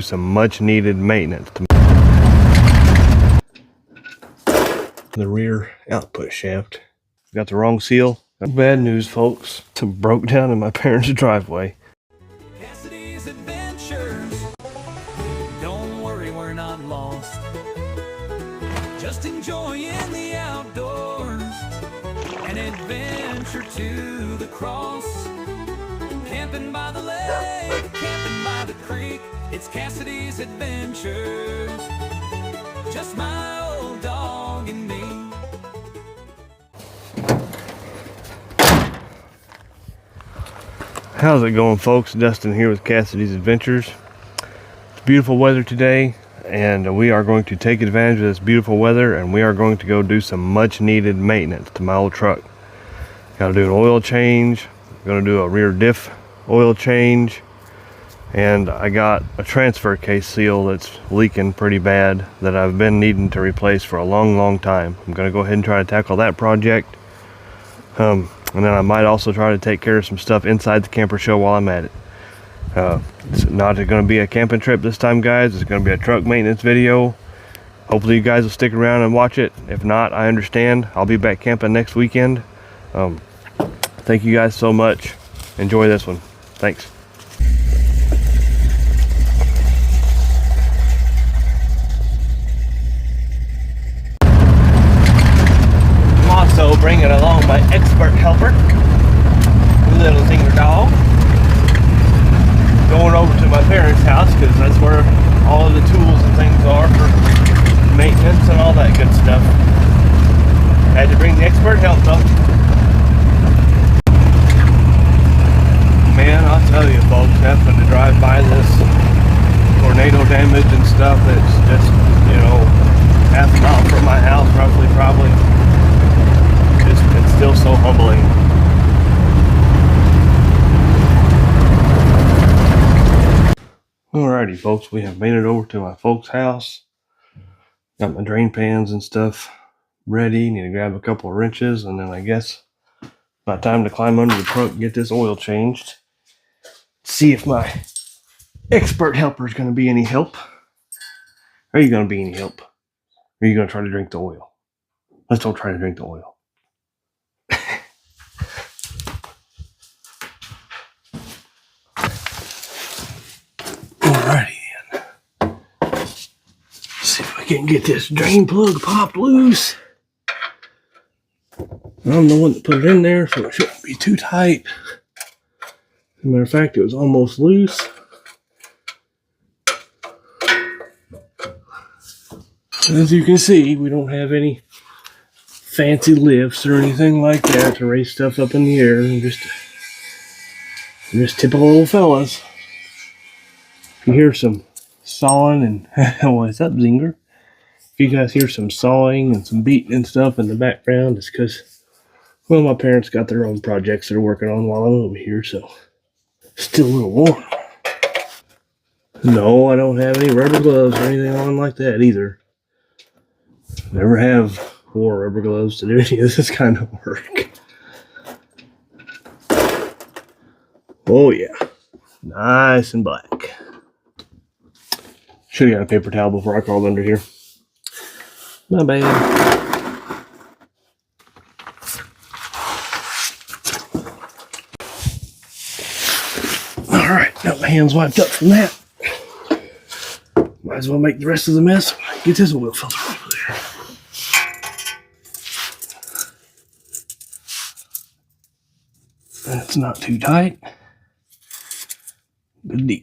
do some much needed maintenance to the rear output shaft. Got the wrong seal. Bad news, folks. Some broke down in my parents' driveway. Cassidy's adventures. Don't worry, we're not lost. Just enjoying the outdoors. An adventure to the cross. Camping by the lake, camping by the creek. It's Cassidy's adventures. Just my old dog and me. How's it going, folks? Dustin here with Cassidy's Adventures. It's beautiful weather today, and we are going to take advantage of this beautiful weather, and we are going to go do some much needed maintenance to my old truck. Got to do an oil change. I'm going to do a rear diff oil change, and I got a transfer case seal that's leaking pretty bad that I've been needing to replace for a long time. I'm going to go ahead and try to tackle that project. And then I might also try to take care of some stuff inside the camper shell while I'm at it. It's not going to be a camping trip this time, guys. It's going to be a truck maintenance video. Hopefully you guys will stick around and watch it. If not, I understand. I'll be back camping next weekend. Thank you guys so much. Enjoy this one. Thanks. Also bringing along my expert helper, little zinger dog. Going over to my parents' house because that's where all of the tools and things are for maintenance and all that good stuff. Had to bring the expert help though. Man, I'll tell you folks, having to drive by this tornado damage and stuff that's just, you know, half a mile from my house roughly, probably. It's still so humbling. Alrighty folks, we have made it over to my folks' house. Got my drain pans and stuff ready. Need to grab a couple of wrenches, and then I guess my time to climb under the truck and get this oil changed. See if my expert helper is going to be any help. Are you going to be any help? Or are you going to try to drink the oil? Let's don't try to drink the oil. Alrighty then. See if we can get this drain plug popped loose. I'm the one that put it in there, so it shouldn't be too tight. As a matter of fact, it was almost loose. As you can see, we don't have any fancy lifts or anything like that to raise stuff up in the air. Just typical old fellas. If you hear some sawing and what's up, Zinger? If you guys hear some sawing and some beating and stuff in the background, it's because, well, my parents got their own projects they're working on while I'm over here, so still a little warm. No, I don't have any rubber gloves or anything on like that either. Never have wore rubber gloves to do any of this kind of work. Oh yeah, nice and black. Should have got a paper towel before I crawled under here. My bad. Alright, got my hands wiped up from that. Might as well make the rest of the mess. Get this oil filter over there. That's not too tight. Good deal.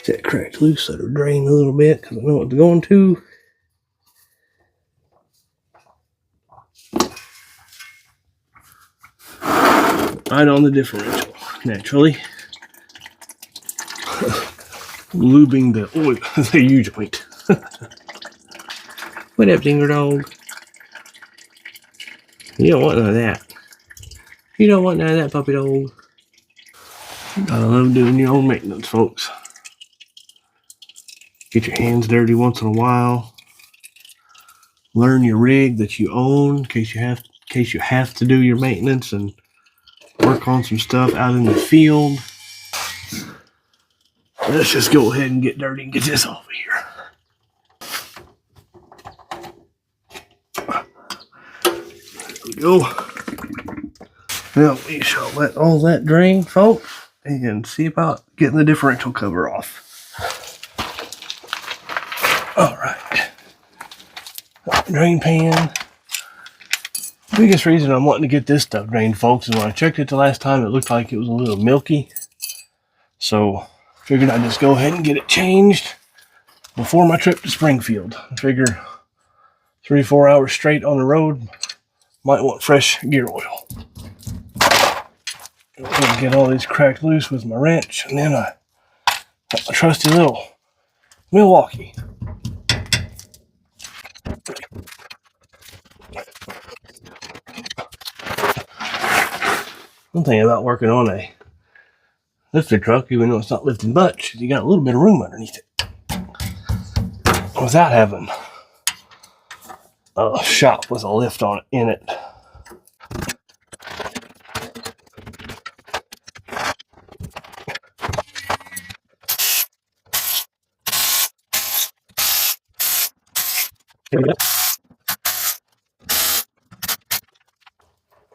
That cracked loose, let her drain a little bit because I know what it's going to. Right on the differential, naturally. Lubing the oil, the U-joint. What up, Dinger Dog? You don't want none of that. You don't want none of that, puppy dog. Gotta love doing your own maintenance, folks. Get your hands dirty once in a while. Learn your rig that you own in case you have to do your maintenance and work on some stuff out in the field. Let's just go ahead and get dirty and get this off of here. There we go. Now we shall let all that drain, folks, and see about getting the differential cover off. All right. Drain pan. Biggest reason I'm wanting to get this stuff drained, folks, is when I checked it the last time, it looked like it was a little milky. So figured I'd just go ahead and get it changed before my trip to Springfield. I figure 3-4 hours straight on the road, might want fresh gear oil. Get all these cracked loose with my wrench, and then I got my trusty little Milwaukee. One thing about working on a lifted truck, even though it's not lifting much, you got a little bit of room underneath it without having a shop with a lift on it in it.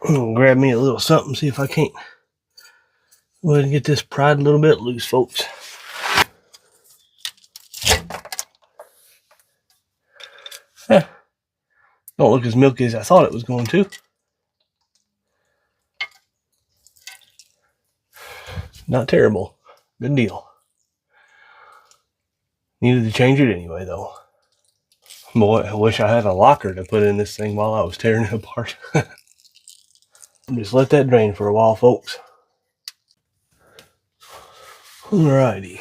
I'm gonna grab me a little something, see if I can't go ahead and get this pried a little bit loose, folks. Don't look as milky as I thought it was going to. Not terrible. Good deal. Needed to change it anyway, though. Boy, I wish I had a locker to put in this thing while I was tearing it apart. Just let that drain for a while, folks. Alrighty.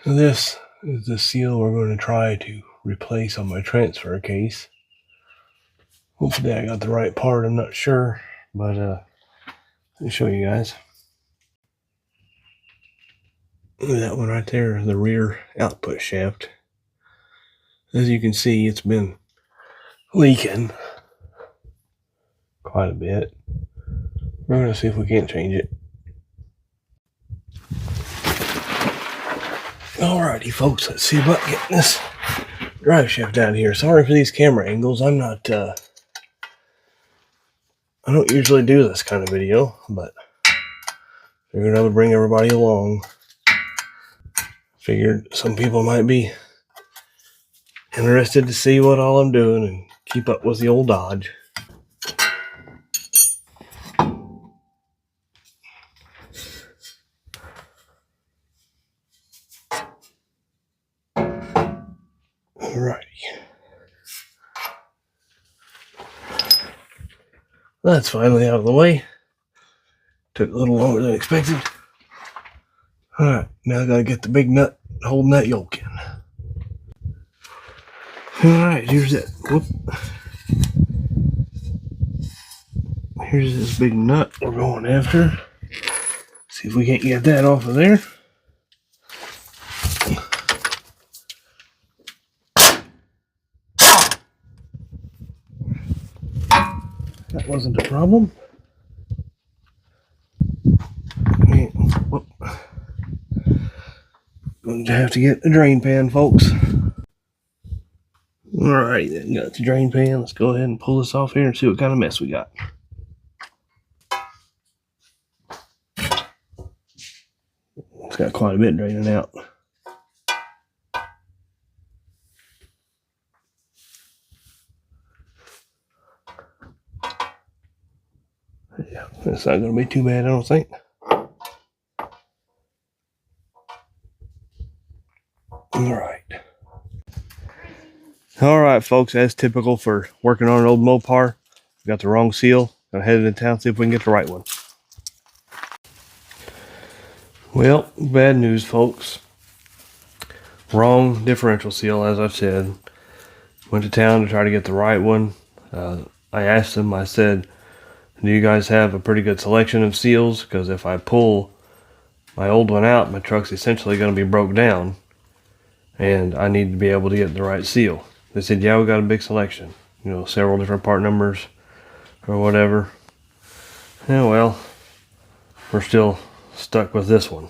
So this is the seal we're going to try to replace on my transfer case. Hopefully I got the right part, I'm not sure, but let me show you guys. Look at that one right there, the rear output shaft. As you can see, it's been leaking quite a bit. We're going to see if we can't change it. Alrighty, folks, let's see about getting this drive shaft out of here. Sorry for these camera angles. I'm not, I don't usually do this kind of video, but figured I would bring everybody along. Figured some people might be interested to see what all I'm doing and keep up with the old Dodge. Alrighty. That's finally out of the way. Took a little longer than expected. Alright, now I gotta get the big nut holding that yoke in. Alright, here's that. Whoop. Here's this big nut we're going after. See if we can't get that off of there. That wasn't a problem. Whoop. Going to have to get the drain pan, folks. Alright, then got the drain pan. Let's go ahead and pull this off here and see what kind of mess we got. It's got quite a bit draining out. Yeah, that's not going to be too bad, I don't think. Alright, folks, as typical for working on an old Mopar, got the wrong seal. Gonna head into town, see if we can get the right one. Well, bad news, folks. Wrong differential seal, as I've said. Went to town to try to get the right one. I asked them, I said, do you guys have a pretty good selection of seals? Because if I pull my old one out, my truck's essentially going to be broke down. And I need to be able to get the right seal. They said, yeah, we got a big selection. You know, several different part numbers or whatever. Yeah, well, we're still stuck with this one.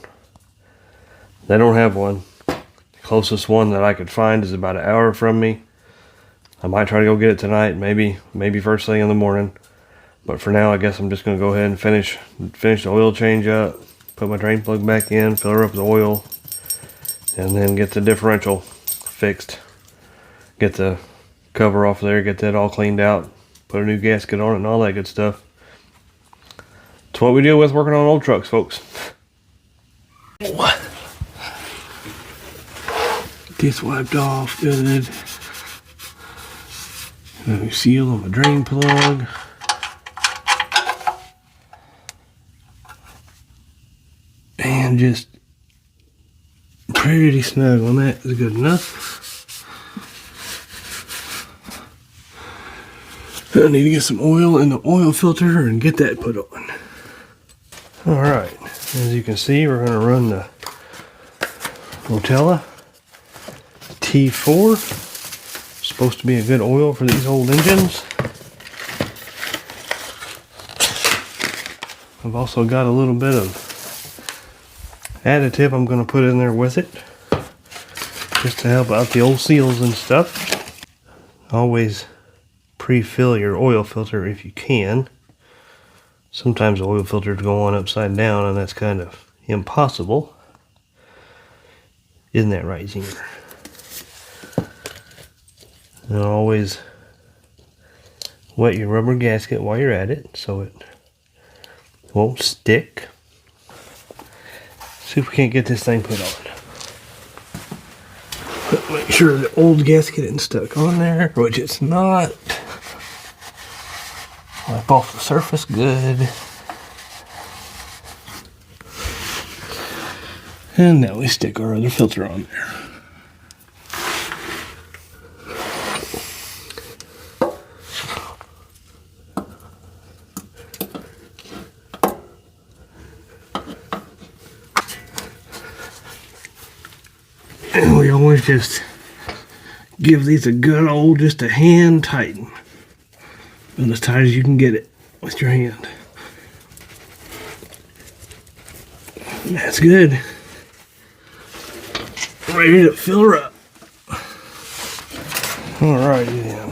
They don't have one. The closest one that I could find is about an hour from me. I might try to go get it tonight, maybe first thing in the morning. But for now, I guess I'm just going to go ahead and finish the oil change up, put my drain plug back in, fill her up with oil, and then get the differential fixed. Get the cover off there, get that all cleaned out, put a new gasket on it and all that good stuff. It's what we deal with working on old trucks, folks. Gets wiped off good. New seal on the drain plug. And just pretty snug on that is good enough. I need to get some oil in the oil filter and get that put on. Alright, as you can see, we're going to run the Rotella T4. Supposed to be a good oil for these old engines. I've also got a little bit of additive I'm going to put in there with it, just to help out the old seals and stuff. Always pre-fill your oil filter if you can. Sometimes the oil filters go on upside down and that's kind of impossible. Isn't that right, Zinger? And always wet your rubber gasket while you're at it so it won't stick. See if we can't get this thing put on. But make sure the old gasket isn't stuck on there, which it's not. Wipe off the surface good. And now we stick our other filter on there. And we always just give these a good old, just a hand tighten. And as tight as you can get it with your hand. And that's good. Ready to fill her up. Alrighty then.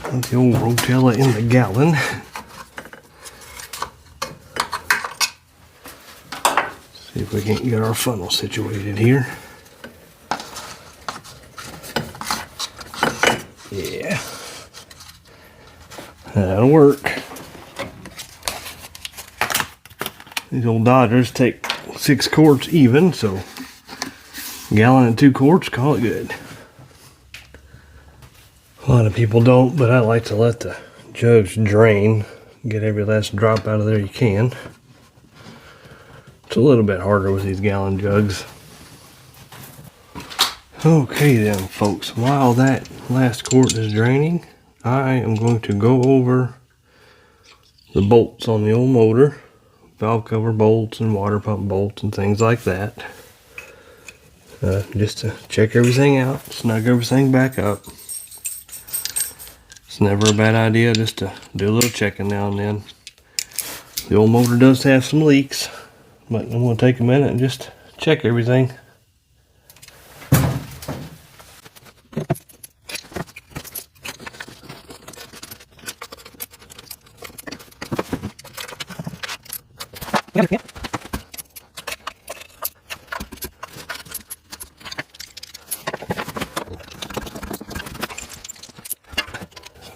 Put the old Rotella in the gallon. See if we can't get our funnel situated here. Yeah. That'll work. These old Dodgers take 6 quarts even, so a gallon and 2 quarts, call it good. A lot of people don't, but I like to let the jugs drain. Get every last drop out of there you can. It's a little bit harder with these gallon jugs. Okay then, folks, while that last quart is draining, I am going to go over the bolts on the old motor, valve cover bolts and water pump bolts and things like that, just to check everything out, snug everything back up. It's never a bad idea just to do a little checking now and then. The old motor does have some leaks, but I'm going to take a minute and just check everything.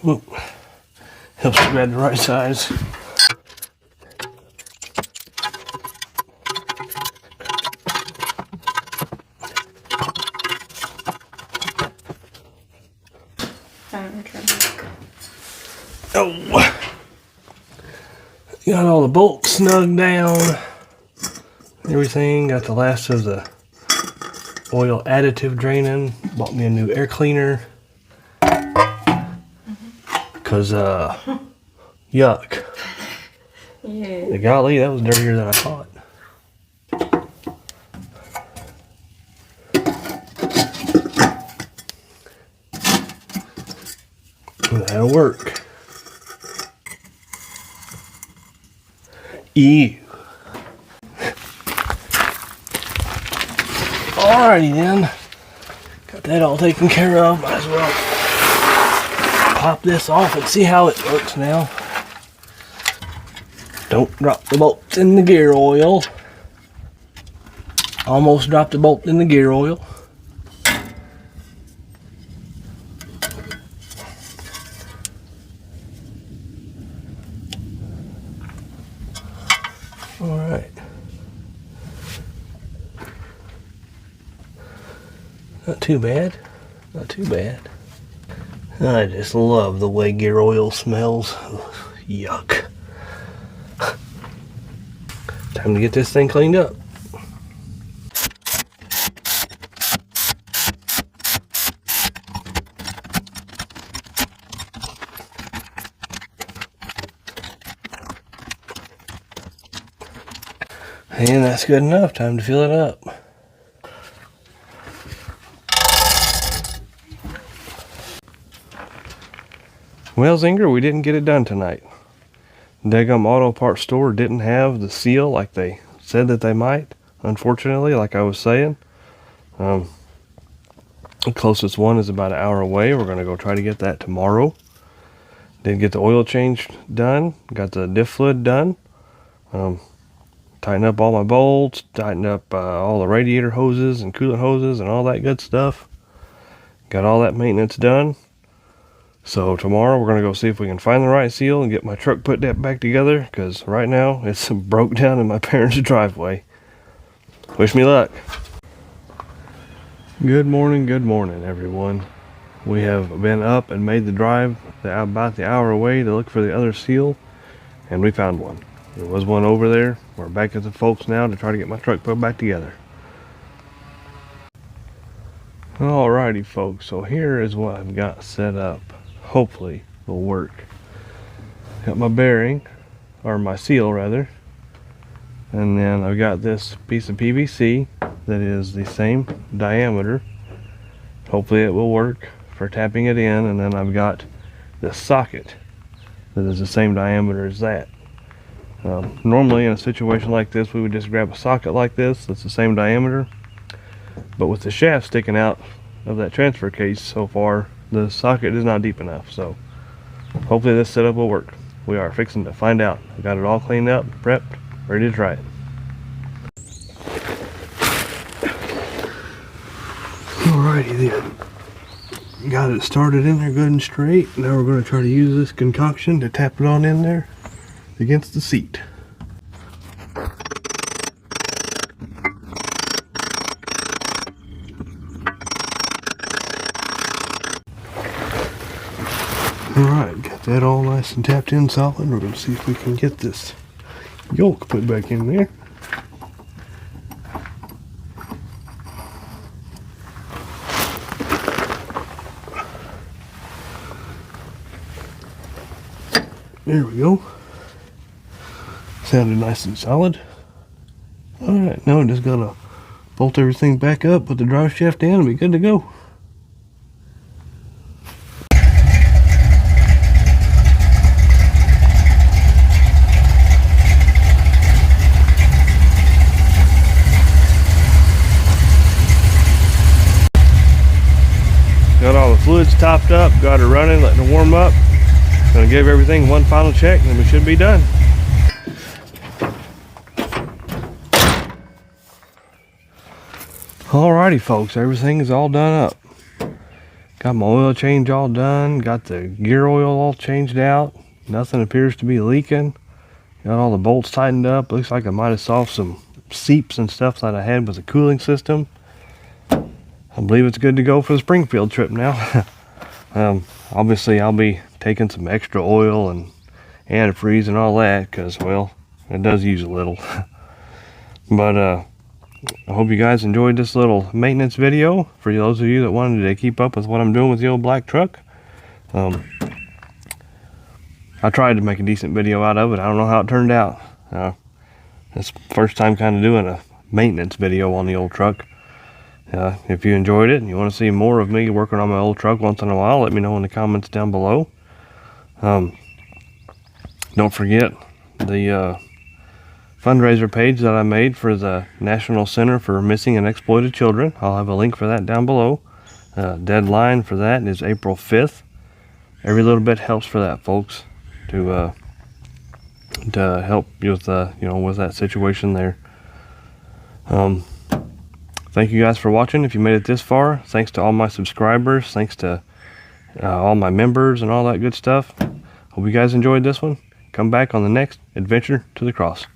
Ooh, helps to grab the right size. Oh, got all the bolts snugged down. Everything, got the last of the oil additive draining. Bought me a new air cleaner. Cause yuck. Yeah. Golly, that was dirtier than I thought. That'll work. Ew. Alrighty then. Got that all taken care of. Might as well pop this off and see how it looks now. Don't drop the bolts in the gear oil. Almost dropped the bolt in the gear oil. Alright. Not too bad. Not too bad. I just love the way gear oil smells. Yuck. Time to get this thing cleaned up. And that's good enough. Time to fill it up. Well, Zinger, we didn't get it done tonight. Daggum Auto Parts store didn't have the seal like they said that they might. Unfortunately, like I was saying. The closest one is about an hour away. We're going to go try to get that tomorrow. Did get the oil change done. Got the diff fluid done. Tighten up all my bolts. Tighten up all the radiator hoses and coolant hoses and all that good stuff. Got all that maintenance done. So tomorrow we're going to go see if we can find the right seal and get my truck put that back together, because right now it's broke down in my parents' driveway. Wish me luck. Good morning everyone. We have been up and made the drive about the hour away to look for the other seal, and we found one. There was one over there. We're back at the folks now to try to get my truck put back together. Alrighty folks, so here is what I've got set up. Hopefully will work. Got my bearing, or my seal rather, and then I've got this piece of PVC that is the same diameter. Hopefully it will work for tapping it in, and then I've got this socket that is the same diameter as that. Normally in a situation like this we would just grab a socket like this that's the same diameter, but with the shaft sticking out of that transfer case so far, the socket is not deep enough, so hopefully this setup will work. We are fixing to find out. I got it all cleaned up, prepped, ready to try it. Alrighty then. Got it started in there good and straight. Now we're going to try to use this concoction to tap it on in there against the seat. Alright, got that all nice and tapped in solid. We're going to see if we can get this yoke put back in there. There we go. Sounded nice and solid. Alright, now we just got to bolt everything back up, put the drive shaft down, and be good to go. Got all the fluids topped up, got her running, letting her warm up. Gonna give everything one final check and then we should be done. Alrighty folks, everything is all done up. Got my oil change all done, got the gear oil all changed out. Nothing appears to be leaking. Got all the bolts tightened up. Looks like I might have solved some seeps and stuff that I had with the cooling system. I believe it's good to go for the Springfield trip now. Obviously I'll be taking some extra oil and antifreeze and all that, because well, it does use a little. But I hope you guys enjoyed this little maintenance video for those of you that wanted to keep up with what I'm doing with the old black truck. I tried to make a decent video out of it. I don't know how it turned out. It's the first time kind of doing a maintenance video on the old truck. If you enjoyed it and you want to see more of me working on my old truck once in a while, let me know in the comments down below. Don't forget the fundraiser page that I made for the National Center for Missing and Exploited Children. I'll have a link for that down below. Deadline for that is April 5th. Every little bit helps for that, folks, to help you with with that situation there. Thank you guys for watching. If you made it this far, thanks to all my subscribers, thanks to all my members and all that good stuff. Hope you guys enjoyed this one. Come back on the next Adventure to the Cross.